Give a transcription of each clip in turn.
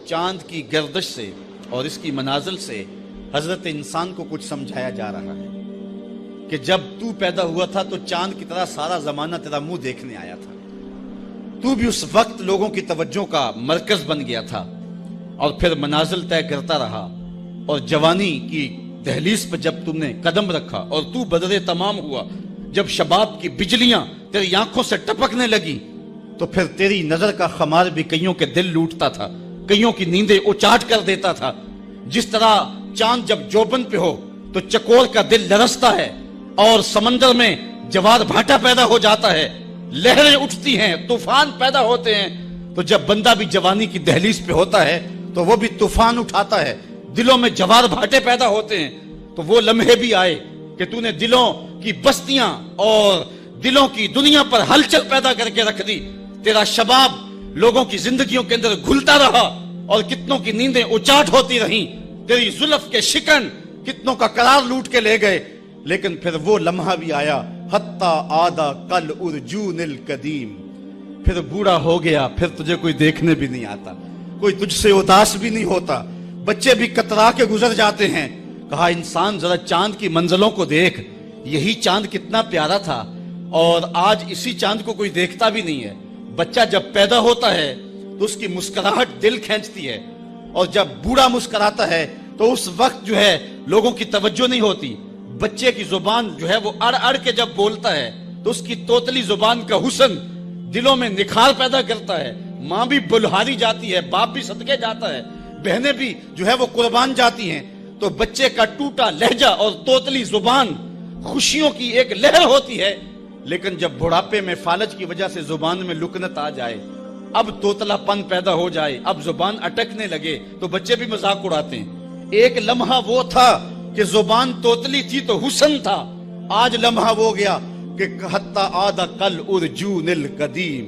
چاند کی گردش سے اور اس کی منازل سے حضرت انسان کو کچھ سمجھایا جا رہا ہے کہ جب تو پیدا ہوا تھا تو چاند کی طرح سارا زمانہ تیرا منہ دیکھنے آیا تھا، تو بھی اس وقت لوگوں کی توجہ کا مرکز بن گیا تھا، اور پھر منازل طے کرتا رہا، اور جوانی کی دہلیز پہ جب تم نے قدم رکھا اور تو بدر تمام ہوا، جب شباب کی بجلیاں تیری آنکھوں سے ٹپکنے لگی، تو پھر تیری نظر کا خمار بھی کئیوں کے دل لوٹتا تھا، کئیوں کی نیندیں اچاٹ کر دیتا تھا۔ جس طرح چاند جب جوبن پہ ہو تو چکور کا دل لرزتا ہے، اور سمندر میں جوار بھاٹا پیدا ہو جاتا ہے، لہریں اٹھتی ہیں، طوفان پیدا ہوتے ہیں، تو جب بندہ بھی جوانی کی دہلیز پہ ہوتا ہے تو وہ بھی طوفان اٹھاتا ہے، دلوں میں جوار بھاٹے پیدا ہوتے ہیں۔ تو وہ لمحے بھی آئے کہ تو نے دلوں کی بستیاں اور دلوں کی دنیا پر ہلچل پیدا کر کے رکھ دی۔ تیرا شباب لوگوں کی زندگیوں کے اندر گھلتا رہا، اور کتنوں کی نیندیں اچاٹ ہوتی رہیں، تیری زلف کے شکن کتنوں کا قرار لوٹ کے لے گئے۔ لیکن پھر وہ لمحہ بھی آیا، حتی آدھا کل ارجون القدیم، پھر بوڑھا ہو گیا، پھر تجھے کوئی دیکھنے بھی نہیں آتا، کوئی تجھ سے اداس بھی نہیں ہوتا، بچے بھی کترا کے گزر جاتے ہیں۔ کہا انسان ذرا چاند کی منزلوں کو دیکھ، یہی چاند کتنا پیارا تھا، اور آج اسی چاند کو کوئی دیکھتا بھی نہیں ہے۔ بچہ جب پیدا ہوتا ہے تو اس کی مسکراہٹ دل کھینچتی ہے، اور جب بوڑھا مسکراتا ہے تو اس وقت جو ہے لوگوں کی توجہ نہیں ہوتی۔ بچے کی زبان جو ہے وہ اڑ اڑ کے جب بولتا ہے تو اس کی توتلی زبان کا حسن دلوں میں نکھار پیدا کرتا ہے۔ ماں بھی بلہاری جاتی ہے، باپ بھی صدقے جاتا ہے، بہنیں بھی جو ہے وہ قربان جاتی ہیں۔ تو بچے کا ٹوٹا لہجہ اور توتلی زبان خوشیوں کی ایک لہر ہوتی ہے، لیکن جب بڑھاپے میں فالج کی وجہ سے زبان میں لکنت آ جائے، اب توتلا پن پیدا ہو جائے، اب زبان اٹکنے لگے، تو بچے بھی مذاق اڑاتے ہیں۔ ایک لمحہ وہ تھا کہ زبان توتلی تھی تو حسن تھا، آج لمحہ وہ گیا کہ حتی آدھا کل ارجون القدیم،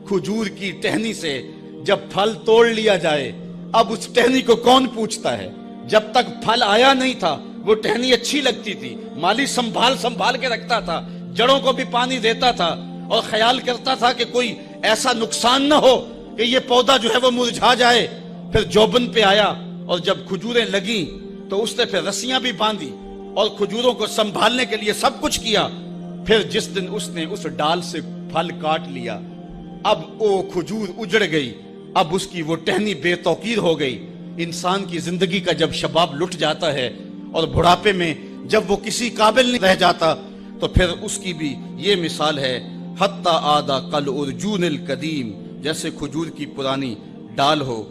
کھجور کی ٹہنی سے جب پھل توڑ لیا جائے، اب اس ٹہنی کو کون پوچھتا ہے؟ جب تک پھل آیا نہیں تھا وہ ٹہنی اچھی لگتی تھی، مالی سنبھال کے رکھتا تھا، جڑوں کو بھی پانی دیتا تھا، اور خیال کرتا تھا کہ کوئی ایسا نقصان نہ ہو کہ یہ پودا جو ہے وہ مرجھا جائے۔ پھر جوبن پہ آیا، اور جب کھجوریں لگیں تو اس نے پھر رسیاں بھی باندھی اور کھجوروں کو سنبھالنے کے لیے سب کچھ کیا۔ پھر جس دن اس نے اس ڈال سے پھل کاٹ لیا، اب وہ کھجور اجڑ گئی، اب اس کی وہ ٹہنی بے توقیر ہو گئی۔ انسان کی زندگی کا جب شباب لٹ جاتا ہے اور بڑھاپے میں جب وہ کسی قابل نہیں رہ جاتا، تو پھر اس کی بھی یہ مثال ہے، حتی آدھا کل ارجون القدیم، جیسے کھجور کی پرانی ڈال ہو